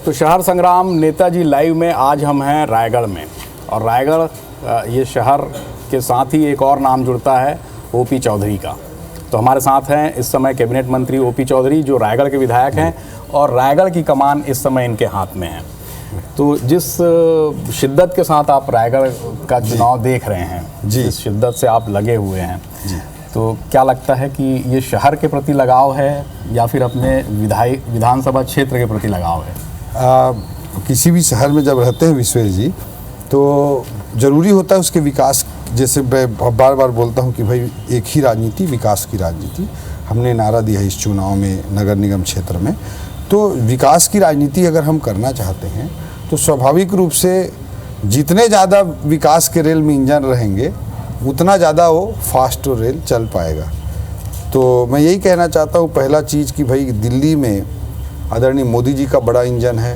तो शहर संग्राम नेताजी लाइव में आज हम हैं रायगढ़ में, और रायगढ़ ये शहर के साथ ही एक और नाम जुड़ता है ओपी चौधरी का। तो हमारे साथ हैं इस समय कैबिनेट मंत्री ओपी चौधरी, जो रायगढ़ के विधायक हैं, और रायगढ़ की कमान इस समय इनके हाथ में है। तो जिस शिद्दत के साथ आप रायगढ़ का चुनाव देख रहे हैं, जिस शिद्दत से आप लगे हुए हैं, तो क्या लगता है कि ये शहर के प्रति लगाव है या फिर अपने विधानसभा क्षेत्र के प्रति लगाव है? किसी भी शहर में जब रहते हैं विश्वेश जी, तो ज़रूरी होता है उसके विकास। जैसे मैं बार बार बोलता हूँ कि भाई एक ही राजनीति, विकास की राजनीति। हमने नारा दिया है इस चुनाव में नगर निगम क्षेत्र में। तो विकास की राजनीति अगर हम करना चाहते हैं तो स्वाभाविक रूप से जितने ज़्यादा विकास के रेल में इंजन रहेंगे उतना ज़्यादा वो फास्ट रेल चल पाएगा। तो मैं यही कहना चाहता हूँ, पहला चीज़ कि भाई दिल्ली में आदरणीय मोदी जी का बड़ा इंजन है,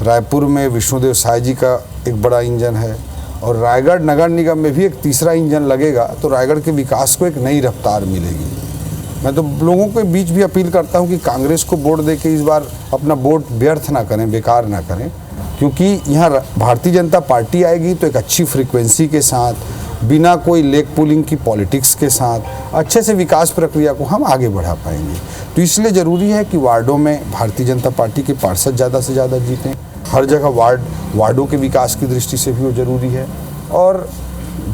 रायपुर में विष्णुदेव साय जी का एक बड़ा इंजन है, और रायगढ़ नगर निगम में भी एक तीसरा इंजन लगेगा तो रायगढ़ के विकास को एक नई रफ्तार मिलेगी। मैं तो लोगों के बीच भी अपील करता हूं कि कांग्रेस को वोट दे के इस बार अपना वोट व्यर्थ ना करें, बेकार ना करें, क्योंकि यहाँ भारतीय जनता पार्टी आएगी तो एक अच्छी फ्रीक्वेंसी के साथ, बिना कोई लेग पुलिंग की पॉलिटिक्स के साथ अच्छे से विकास प्रक्रिया को हम आगे बढ़ा पाएंगे। तो इसलिए ज़रूरी है कि वार्डों में भारतीय जनता पार्टी के पार्षद ज़्यादा से ज़्यादा जीतें। हर जगह वार्डों के विकास की दृष्टि से भी वो ज़रूरी है, और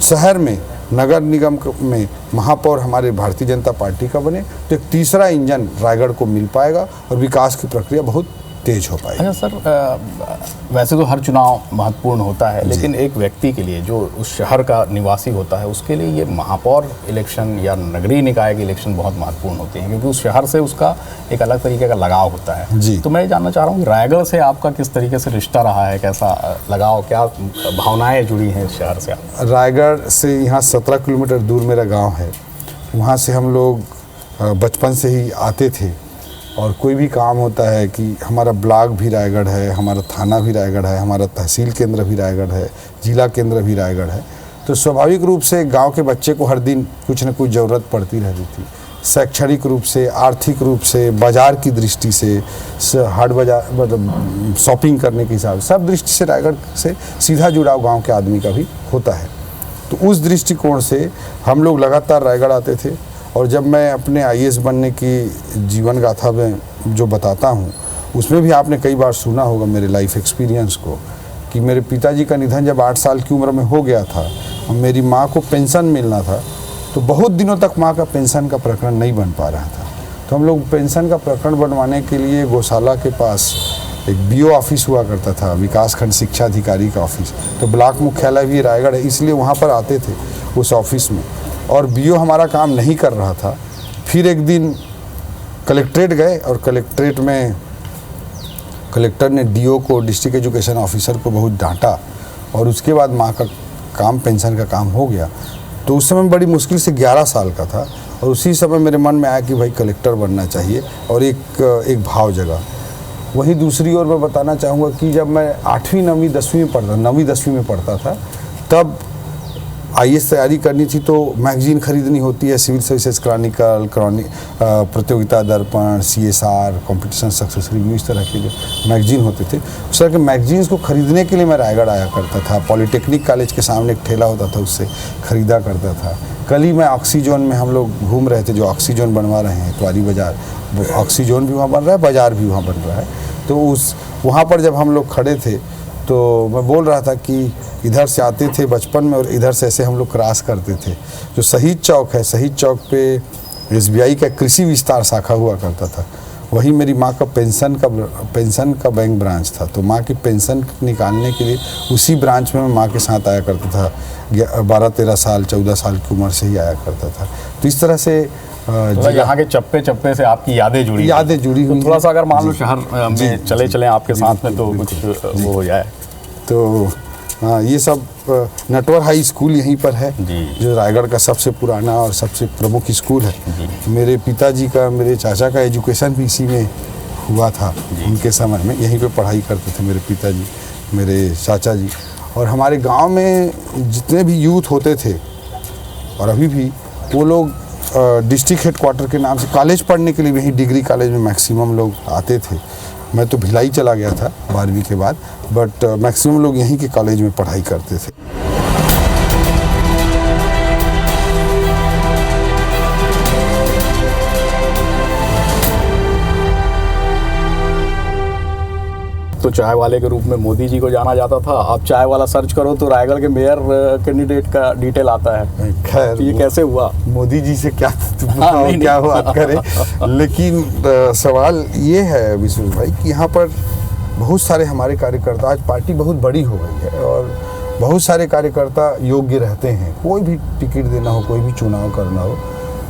शहर में नगर निगम में महापौर हमारे भारतीय जनता पार्टी का बने तो एक तीसरा इंजन रायगढ़ को मिल पाएगा और विकास की प्रक्रिया बहुत तेज हो पाएगी। अच्छा सर, वैसे तो हर चुनाव महत्वपूर्ण होता है, लेकिन एक व्यक्ति के लिए जो उस शहर का निवासी होता है उसके लिए ये महापौर इलेक्शन या नगरीय निकाय के इलेक्शन बहुत महत्वपूर्ण होते हैं, क्योंकि उस शहर से उसका एक अलग तरीके का लगाव होता है जी। तो मैं जानना चाह रहा हूँ कि रायगढ़ से आपका किस तरीके से रिश्ता रहा है, कैसा लगाव, क्या भावनाएँ जुड़ी हैं इस शहर से? रायगढ़ से यहाँ 17 किलोमीटर दूर मेरा गाँव है। वहाँ से हम लोग बचपन से ही आते थे, और कोई भी काम होता है कि हमारा ब्लॉक भी रायगढ़ है, हमारा थाना भी रायगढ़ है, हमारा तहसील केंद्र भी रायगढ़ है, जिला केंद्र भी रायगढ़ है। तो स्वाभाविक रूप से गांव के बच्चे को हर दिन कुछ न कुछ ज़रूरत पड़ती रहती थी, शैक्षणिक रूप से, आर्थिक रूप से, बाज़ार की दृष्टि से, हाट बाजार मतलब शॉपिंग करने के हिसाब से, सब दृष्टि से रायगढ़ से सीधा जुड़ाव गाँव के आदमी का भी होता है। तो उस दृष्टिकोण से हम लोग लगातार रायगढ़ आते थे। और जब मैं अपने IAS बनने की जीवन गाथा में जो बताता हूँ, उसमें भी आपने कई बार सुना होगा मेरे लाइफ एक्सपीरियंस को, कि मेरे पिताजी का निधन जब 8 साल की उम्र में हो गया था और मेरी माँ को पेंशन मिलना था, तो बहुत दिनों तक माँ का पेंशन का प्रकरण नहीं बन पा रहा था। तो हम लोग पेंशन का प्रकरण बनवाने के लिए गौशाला के पास एक BO ऑफिस हुआ करता था, विकास खंड शिक्षा अधिकारी का ऑफिस। तो ब्लॉक मुख्यालय भी रायगढ़ है, इसलिए वहाँ पर आते थे उस ऑफिस में, और BO हमारा काम नहीं कर रहा था। फिर एक दिन कलेक्ट्रेट गए, और कलेक्ट्रेट में कलेक्टर ने DO को, डिस्ट्रिक्ट एजुकेशन ऑफिसर को बहुत डांटा, और उसके बाद माँ का काम, पेंशन का काम हो गया। तो उस समय बड़ी मुश्किल से 11 साल का था, और उसी समय मेरे मन में आया कि भाई कलेक्टर बनना चाहिए, और एक भाव जगा। वहीं दूसरी ओर मैं बताना चाहूँगा कि जब मैं 8वीं 9वीं 10वीं में पढ़ता, 9वीं 10वीं में पढ़ता था, तब IAS तैयारी करनी थी, तो मैगजीन खरीदनी होती है, सिविल सर्विसेज क्रॉनिकल, प्रतियोगिता दर्पण, CSR, कंपटीशन सक्सेस रिव्यू, इस तरह के जो मैगजीन होते थे, उस तरह के मैगजीन्स को खरीदने के लिए मैं रायगढ़ आया करता था। पॉलिटेक्निक कॉलेज के सामने एक ठेला होता था, उससे ख़रीदा करता था। कल ही मैं ऑक्सीजोन में हम लोग घूम रहे थे, जो ऑक्सीजोन बनवा रहे हैं त्वारी बाज़ार, ऑक्सीजोन भी वहाँ बन रहा है, बाज़ार भी वहाँ बन रहा है। तो वहाँ पर जब हम लोग खड़े थे तो मैं बोल रहा था कि इधर से आते थे बचपन में, और इधर से ऐसे हम लोग क्रॉस करते थे। जो शहीद चौक है, शहीद चौक पे SBI का कृषि विस्तार शाखा हुआ करता था, वहीं मेरी माँ का पेंशन का बैंक ब्रांच था। तो माँ की पेंशन निकालने के लिए उसी ब्रांच में मैं माँ के साथ आया करता था। 12-13 साल, 14 साल की उम्र से ही आया करता था। तो इस तरह से यहाँ के चप्पे चप्पे से आपकी यादें जुड़ी हुई। तो थोड़ा सा अगर मान लो शहर में चले आपके साथ में, तो कुछ वो हो जाए। तो हाँ, ये सब नटवर हाई स्कूल यहीं पर है, जो रायगढ़ का सबसे पुराना और सबसे प्रमुख स्कूल है। मेरे पिताजी का, मेरे चाचा का एजुकेशन भी इसी में हुआ था। उनके समय में यहीं पे पढ़ाई करते थे मेरे पिताजी, मेरे चाचा जी। और हमारे गांव में जितने भी यूथ होते थे, और अभी भी, वो लोग डिस्ट्रिक्ट हेडक्वार्टर के नाम से कॉलेज पढ़ने के लिए, वहीं डिग्री कॉलेज में मैक्सिमम लोग आते थे। मैं तो भिलाई चला गया था 12वीं के बाद, बट मैक्सिमम लोग यहीं के कॉलेज में पढ़ाई करते थे। तो चाय वाले के रूप में मोदी जी को जाना जाता था। अब चाय वाला सर्च करो तो रायगढ़ के मेयर कैंडिडेट का डिटेल आता है। खैर, ये कैसे हुआ? मोदी जी से क्या नहीं, क्या बात करें, लेकिन सवाल ये है विश्वेश भाई कि यहाँ पर बहुत सारे हमारे कार्यकर्ता, आज पार्टी बहुत बड़ी हो गई है और बहुत सारे कार्यकर्ता योग्य रहते हैं। कोई भी टिकट देना हो, कोई भी चुनाव करना हो,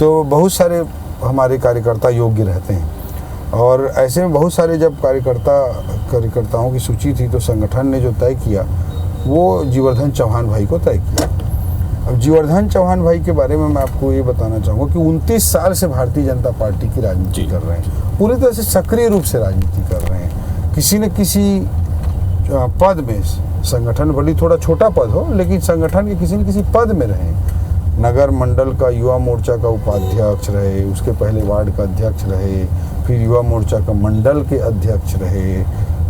तो बहुत सारे हमारे कार्यकर्ता योग्य रहते हैं। और ऐसे में बहुत सारे जब कार्यकर्ताओं की सूची थी तो संगठन ने जो तय किया वो जीवर्धन चौहान भाई को तय किया। अब जीवर्धन चौहान भाई के बारे में मैं आपको ये बताना चाहूँगा कि 29 साल से भारतीय जनता पार्टी की राजनीति कर रहे हैं, पूरी तरह से सक्रिय रूप से राजनीति कर रहे हैं। किसी न किसी पद में, संगठन भले थोड़ा छोटा पद हो लेकिन संगठन के किसी न किसी पद में रहे। नगर मंडल का युवा मोर्चा का उपाध्यक्ष रहे, उसके पहले वार्ड का अध्यक्ष रहे, फिर युवा मोर्चा का मंडल के अध्यक्ष रहे,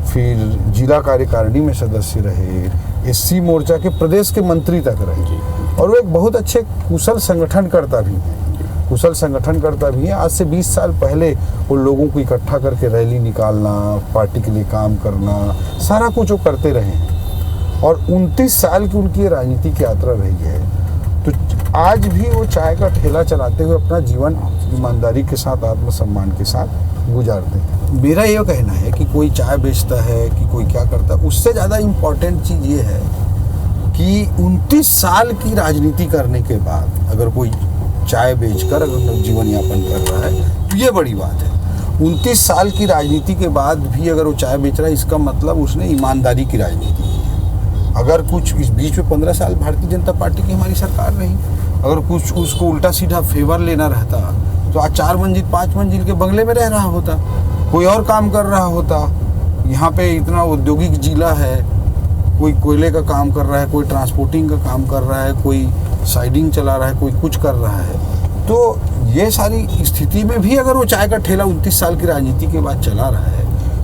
फिर जिला कार्यकारिणी में सदस्य रहे, एससी मोर्चा के प्रदेश के मंत्री तक रहे। और वो एक बहुत अच्छे कुशल संगठनकर्ता भी हैं, कुशल संगठनकर्ता भी हैं। आज से 20 साल पहले वो लोगों को इकट्ठा करके रैली निकालना, पार्टी के लिए काम करना, सारा कुछ वो करते रहे हैं। और 29 साल की उनकी राजनीतिक यात्रा रही है। तो आज भी वो चाय का ठेला चलाते हुए अपना जीवन ईमानदारी के साथ, आत्मसम्मान के साथ गुजारते हैं। मेरा ये कहना है कि कोई चाय बेचता है कि कोई क्या करता है, उससे ज़्यादा इम्पोर्टेंट चीज़ ये है कि 29 साल की राजनीति करने के बाद अगर कोई चाय बेचकर अगर जीवन यापन कर रहा है तो ये बड़ी बात है। 29 साल की राजनीति के बाद भी अगर वो चाय बेच रहा है, इसका मतलब उसने ईमानदारी की राजनीति की है। अगर कुछ इस बीच में 15 साल भारतीय जनता पार्टी की हमारी सरकार रही, अगर कुछ उसको उल्टा सीधा फेवर लेना रहता तो आज 4 मंजिल 5 मंजिल के बंगले में रह रहा होता, कोई और काम कर रहा होता। यहाँ पे इतना औद्योगिक जिला है, कोई कोयले का काम कर रहा है, कोई ट्रांसपोर्टिंग का काम कर रहा है, कोई साइडिंग चला रहा है, कोई कुछ कर रहा है। तो ये सारी स्थिति में भी अगर वो चाय का ठेला 29 साल की राजनीति के बाद चला रहा है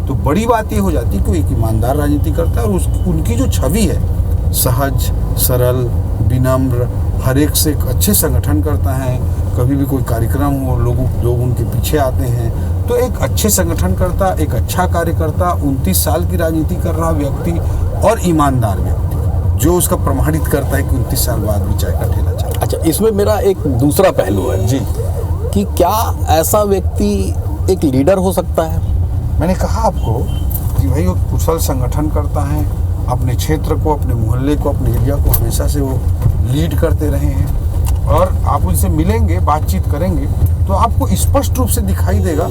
तो बड़ी बात ये हो जाती है कि वो एक ईमानदार राजनीति करता है। और उनकी जो छवि है, सहज, सरल, विनम्र, हर एक से एक अच्छे संगठन करता है। कभी भी कोई कार्यक्रम हो, लोग उनके पीछे आते हैं। तो एक अच्छे संगठन करता, एक अच्छा कार्यकर्ता, 29 साल की राजनीति कर रहा व्यक्ति और ईमानदार व्यक्ति, जो उसका प्रमाणित करता है कि 29 साल बाद भी चाय का ठेला चला। अच्छा, इसमें मेरा एक दूसरा पहलू है जी कि क्या ऐसा व्यक्ति एक लीडर हो सकता है? मैंने कहा आपको कि भाई वो कुशल संगठन करता है, अपने क्षेत्र को, अपने मोहल्ले को, अपने एरिया को हमेशा से वो लीड करते रहे हैं। और आप उनसे मिलेंगे, बातचीत करेंगे तो आपको स्पष्ट रूप से दिखाई देगा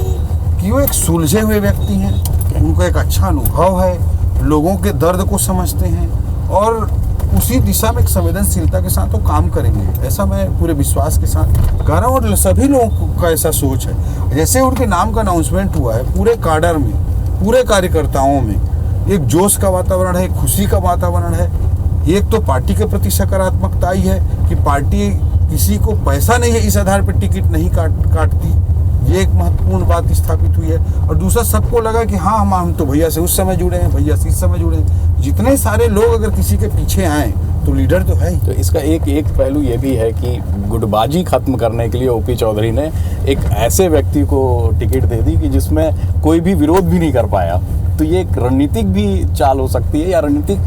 कि वो एक सुलझे हुए व्यक्ति हैं। उनको एक अच्छा अनुभव है, लोगों के दर्द को समझते हैं और उसी दिशा में एक संवेदनशीलता के साथ वो काम करेंगे। ऐसा मैं पूरे विश्वास के साथ कह रहा हूँ और सभी लोगों का ऐसा सोच है। जैसे उनके नाम का अनाउंसमेंट हुआ है, पूरे काडर में, पूरे कार्यकर्ताओं में एक जोश का वातावरण है, एक खुशी का वातावरण है। एक तो पार्टी के प्रति सकारात्मकता ही है कि पार्टी किसी को पैसा नहीं है इस आधार पर टिकट नहीं काटती, ये एक महत्वपूर्ण बात स्थापित हुई है। और दूसरा, सबको लगा कि हाँ हम तो भैया से उस समय जुड़े हैं, भैया से इस समय जुड़े हैं। जितने सारे लोग अगर किसी के पीछे आए तो लीडर तो है ही। तो इसका एक पहलू ये भी है कि गुटबाजी खत्म करने के लिए ओपी चौधरी ने एक ऐसे व्यक्ति को टिकट दे दी कि जिसमें कोई भी विरोध भी नहीं कर पाया। तो ये एक रणनीतिक भी चाल हो सकती है या रणनीतिक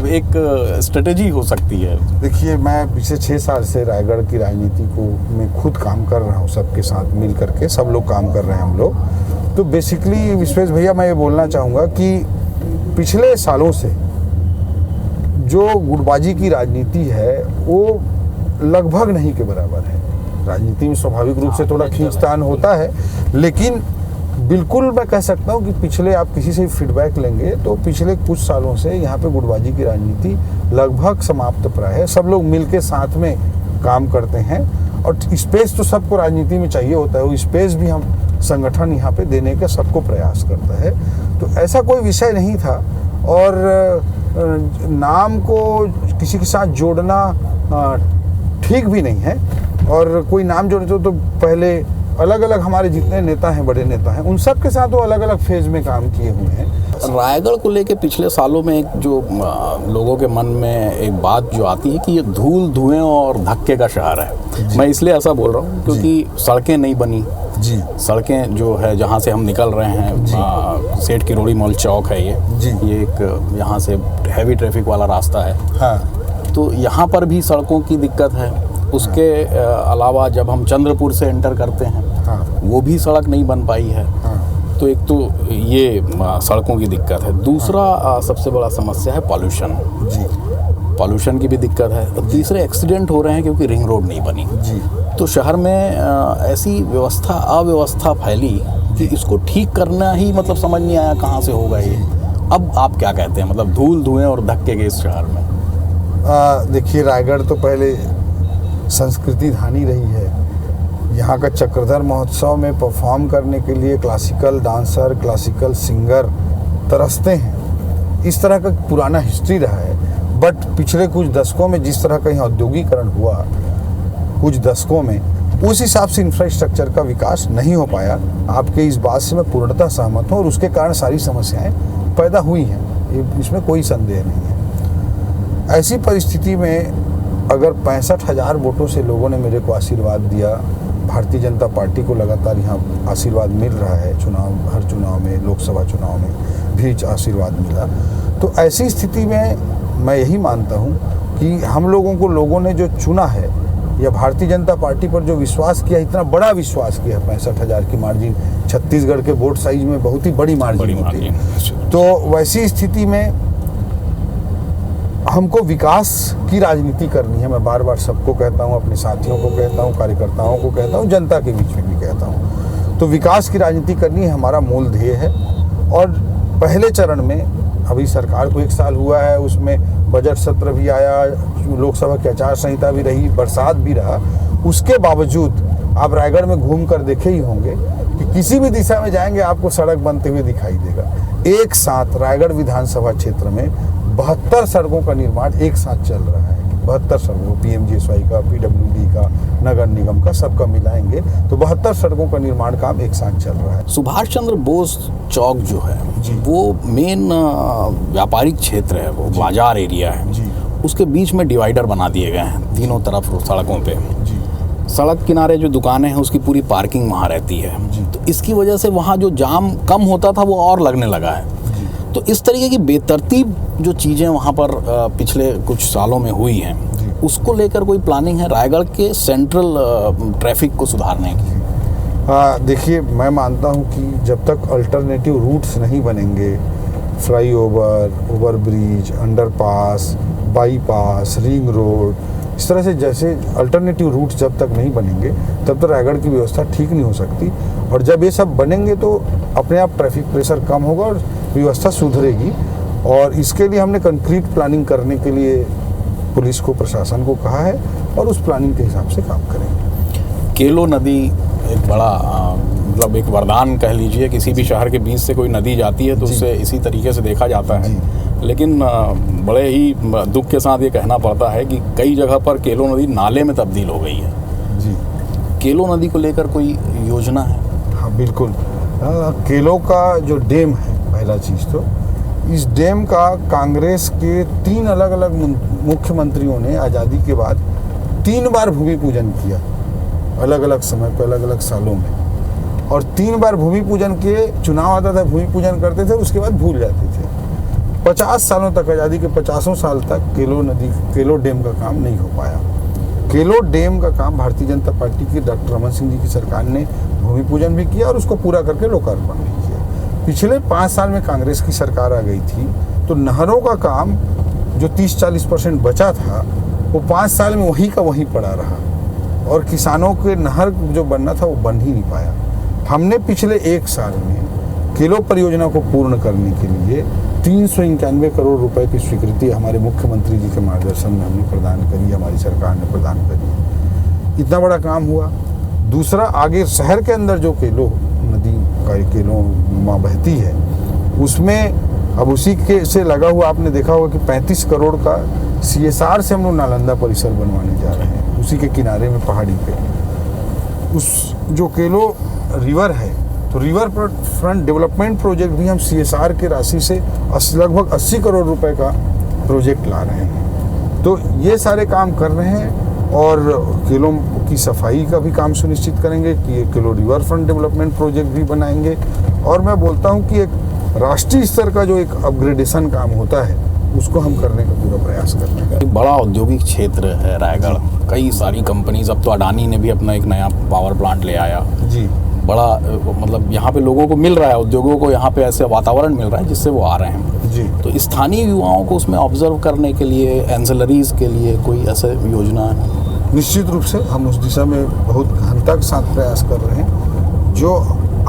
एक स्ट्रेटेजी हो सकती है। देखिए, मैं पिछले 6 साल से रायगढ़ की राजनीति को मैं खुद काम कर रहा हूँ, सबके साथ मिल करके सब लोग काम कर रहे हैं हम लोग। तो बेसिकली विश्वेश भैया, मैं ये बोलना चाहूँगा कि पिछले सालों से जो गुटबाजी की राजनीति है वो लगभग नहीं के बराबर है। राजनीति में स्वाभाविक रूप से थोड़ा खींचतान होता है, लेकिन बिल्कुल मैं कह सकता हूँ कि पिछले, आप किसी से फीडबैक लेंगे तो पिछले कुछ सालों से यहाँ पे गुटबाजी की राजनीति लगभग समाप्त प्राय है। सब लोग मिलके साथ में काम करते हैं और स्पेस तो सबको राजनीति में चाहिए होता है, वो स्पेस भी हम संगठन यहाँ पे देने का सबको प्रयास करता है। तो ऐसा कोई विषय नहीं था। और नाम को किसी के साथ जोड़ना ठीक भी नहीं है। और कोई नाम जोड़े तो पहले अलग अलग हमारे जितने नेता हैं, बड़े नेता हैं, उन सब के साथ वो अलग अलग फेज में काम किए हुए हैं। रायगढ़ को लेके पिछले सालों में एक जो लोगों के मन में एक बात जो आती है कि ये धूल धुएं और धक्के का शहर है। मैं इसलिए ऐसा बोल रहा हूँ क्योंकि सड़कें नहीं बनी जी। सड़कें जो है जहाँ से हम निकल रहे हैं, सेठ किरोड़ी मॉल चौक है ये एक यहाँ से हैवी ट्रैफिक वाला रास्ता है। हाँ। तो यहाँ पर भी सड़कों की दिक्कत है। उसके अलावा जब हम चंद्रपुर से एंटर करते हैं, हाँ। वो भी सड़क नहीं बन पाई है। हाँ। तो एक तो ये सड़कों की दिक्कत है। दूसरा सबसे बड़ा समस्या है पॉल्यूशन जी। पॉल्यूशन की भी दिक्कत है। तो तीसरे एक्सीडेंट हो रहे हैं क्योंकि रिंग रोड नहीं बनी जी। तो शहर में ऐसी अव्यवस्था फैली कि इसको ठीक करना ही मतलब समझ नहीं आया कहाँ से होगा ये। अब आप क्या कहते हैं, मतलब धूल धुएं और धक्के के इस शहर में? देखिए, रायगढ़ तो पहले संस्कृति धानी रही है। यहाँ का चक्रधर महोत्सव में परफॉर्म करने के लिए क्लासिकल डांसर, क्लासिकल सिंगर तरसते हैं। इस तरह का पुराना हिस्ट्री रहा है। बट पिछले कुछ दशकों में जिस तरह का यहाँ औद्योगिकरण हुआ, कुछ दशकों में उस हिसाब से इंफ्रास्ट्रक्चर का विकास नहीं हो पाया। आपके इस बात से मैं पूर्णतः सहमत हूँ और उसके कारण सारी समस्याएं पैदा हुई हैं, इसमें कोई संदेह नहीं है। ऐसी परिस्थिति में अगर 65,000 वोटों से लोगों ने मेरे को आशीर्वाद दिया, भारतीय जनता पार्टी को लगातार यहाँ आशीर्वाद मिल रहा है, हर चुनाव में, लोकसभा चुनाव में भी आशीर्वाद मिला, तो ऐसी स्थिति में मैं यही मानता हूँ कि हम लोगों ने जो चुना है या भारतीय जनता पार्टी पर जो विश्वास किया, इतना बड़ा विश्वास किया, 65,000 की मार्जिन, छत्तीसगढ़ के वोट साइज में बहुत ही बड़ी मार्जिन होती है। तो वैसी स्थिति में हमको विकास की राजनीति करनी है। मैं बार बार सबको कहता हूँ, अपने साथियों को कहता हूँ, कार्यकर्ताओं को कहता हूँ, जनता के बीच में भी कहता हूँ। तो विकास की राजनीति करनी है, हमारा मूल ध्येय है। और पहले चरण में अभी सरकार को 1 साल हुआ है, उसमें बजट सत्र भी आया, लोकसभा की आचार संहिता भी रही, बरसात भी रहा। उसके बावजूद आप रायगढ़ में घूम कर देखे ही होंगे कि किसी भी दिशा में जाएंगे आपको सड़क बनते हुए दिखाई देगा। एक साथ रायगढ़ विधानसभा क्षेत्र में 72 सड़कों का निर्माण एक साथ चल रहा है। 72 सड़कों, PMGSY का, PWD का, नगर निगम का, सबका मिलाएंगे तो 72 सड़कों का निर्माण काम एक साथ चल रहा है। सुभाष चंद्र बोस चौक जो है वो मेन व्यापारिक क्षेत्र है, वो बाजार एरिया है जी। उसके बीच में डिवाइडर बना दिए गए हैं तीनों तरफ सड़कों पे जी। सड़क किनारे जो दुकानें हैं उसकी पूरी पार्किंग वहाँ रहती है। तो इसकी वजह से वहाँ जो जाम कम होता था वो और लगने लगा है। तो इस तरीके की बेतरतीब जो चीज़ें वहाँ पर पिछले कुछ सालों में हुई हैं, उसको लेकर कोई प्लानिंग है रायगढ़ के सेंट्रल ट्रैफिक को सुधारने की? देखिए, मैं मानता हूँ कि जब तक अल्टरनेटिव रूट्स नहीं बनेंगे, flyover, overbridge, underpass, bypass, ring road, इस तरह से जैसे अल्टरनेटिव रूट्स जब तक नहीं बनेंगे तब तक रायगढ़ की व्यवस्था ठीक नहीं हो सकती। और जब ये सब बनेंगे तो अपने आप ट्रैफिक प्रेशर कम होगा और व्यवस्था सुधरेगी। और इसके लिए हमने कंक्रीट प्लानिंग करने के लिए पुलिस को, प्रशासन को कहा है और उस प्लानिंग के हिसाब से काम करेंगे। केलो नदी एक बड़ा मतलब एक वरदान कह लीजिए, किसी भी शहर के बीच से कोई नदी जाती है तो उससे इसी तरीके से देखा जाता है। लेकिन बड़े ही दुख के साथ ये कहना पड़ता है कि कई जगह पर केलो नदी नाले में तब्दील हो गई है जी। केलो नदी को लेकर कोई योजना है? हाँ, बिल्कुल। केलो का जो डैम है, पहला चीज़ तो इस डैम का कांग्रेस के 3 अलग अलग मुख्यमंत्रियों ने आज़ादी के बाद 3 बार भूमि पूजन किया, अलग अलग समय पर, अलग अलग सालों में। और 3 बार भूमि पूजन के चुनाव आता था, भूमि पूजन करते थे, उसके बाद भूल जाते थे। 50 सालों तक, आज़ादी के 50 साल तक केलो डैम का काम नहीं हो पाया। केलो डैम का काम भारतीय जनता पार्टी की डॉक्टर रमन सिंह जी की सरकार ने भूमि पूजन भी किया और उसको पूरा करके लोकार्पण भी किया। पिछले 5 साल में कांग्रेस की सरकार आ गई थी तो नहरों का काम जो 30-40% बचा था वो 5 साल में वहीं का वहीं पड़ा रहा और किसानों के नहर जो बनना था वो बन ही नहीं पाया। हमने पिछले 1 साल में केलो परियोजना को पूर्ण करने के लिए 391 करोड़ रुपए की स्वीकृति हमारे मुख्यमंत्री जी के मार्गदर्शन में हमने प्रदान करी, हमारी सरकार ने प्रदान करी। इतना बड़ा काम हुआ। दूसरा, आगे शहर के अंदर जो केलो नदी का केलो माँ बहती है उसमें अब उसी के से लगा हुआ, आपने देखा होगा कि 35 करोड़ का CSR से हम लोग नालंदा परिसर बनवाने जा रहे हैं, उसी के किनारे में पहाड़ी पे। उस जो केलो रिवर है, तो रिवर फ्रंट डेवलपमेंट प्रोजेक्ट भी हम CSR के राशि से लगभग 80 करोड़ रुपए का प्रोजेक्ट ला रहे हैं। तो ये सारे काम कर रहे हैं और केलों की सफाई का भी काम सुनिश्चित करेंगे कि ये केलो रिवर फ्रंट डेवलपमेंट प्रोजेक्ट भी बनाएंगे। और मैं बोलता हूँ कि एक राष्ट्रीय स्तर का जो एक अपग्रेडेशन काम होता है उसको हम करने का पूरा प्रयास कर रहे हैं। एक बड़ा औद्योगिक क्षेत्र है रायगढ़, कई सारी कंपनीज, अब तो अडानी ने भी अपना एक नया पावर प्लांट ले आया। जी, बड़ा मतलब यहाँ पे लोगों को मिल रहा है, उद्योगों को यहाँ पे ऐसे वातावरण मिल रहा है जिससे वो आ रहे हैं। जी। तो स्थानीय युवाओं को उसमें ऑब्जर्व करने के लिए, एंसिलरीज के लिए कोई ऐसे योजना है? निश्चित रूप से हम उस दिशा में बहुत गहनता के साथ प्रयास कर रहे हैं। जो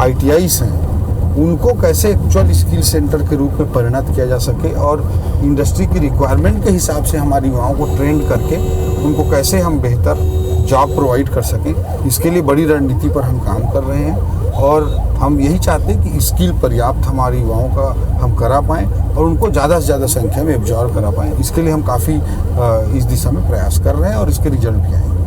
ITIs हैं उनको कैसे एक्चुअल स्किल सेंटर के रूप में परिणत किया जा सके और इंडस्ट्री की रिक्वायरमेंट के हिसाब से हमारे युवाओं को ट्रेंड करके उनको कैसे हम बेहतर जॉब प्रोवाइड कर सकें, इसके लिए बड़ी रणनीति पर हम काम कर रहे हैं। और हम यही चाहते हैं कि स्किल पर्याप्त हमारे युवाओं का हम करा पाएँ और उनको ज़्यादा से ज़्यादा संख्या में एब्जॉर्ब करा पाएँ। इसके लिए हम काफ़ी इस दिशा में प्रयास कर रहे हैं और इसके रिजल्ट भी आएंगे।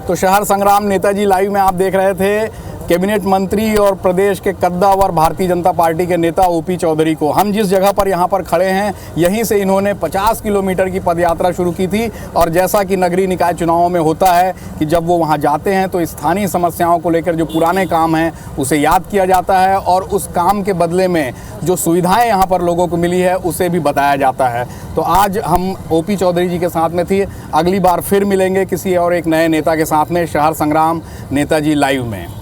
तो शहर संग्राम नेताजी लाइव में आप देख रहे थे कैबिनेट मंत्री और प्रदेश के कद्दावर भारतीय जनता पार्टी के नेता OP चौधरी को। हम जिस जगह पर यहाँ पर खड़े हैं, यहीं से इन्होंने 50 किलोमीटर की पदयात्रा शुरू की थी। और जैसा कि नगरीय निकाय चुनावों में होता है कि जब वो वहाँ जाते हैं तो स्थानीय समस्याओं को लेकर जो पुराने काम हैं उसे याद किया जाता है और उस काम के बदले में जो सुविधाएँ यहाँ पर लोगों को मिली है उसे भी बताया जाता है। तो आज हम OP चौधरी जी के साथ में थी। अगली बार फिर मिलेंगे किसी और एक नए नेता के साथ में शहर संग्राम नेताजी लाइव में।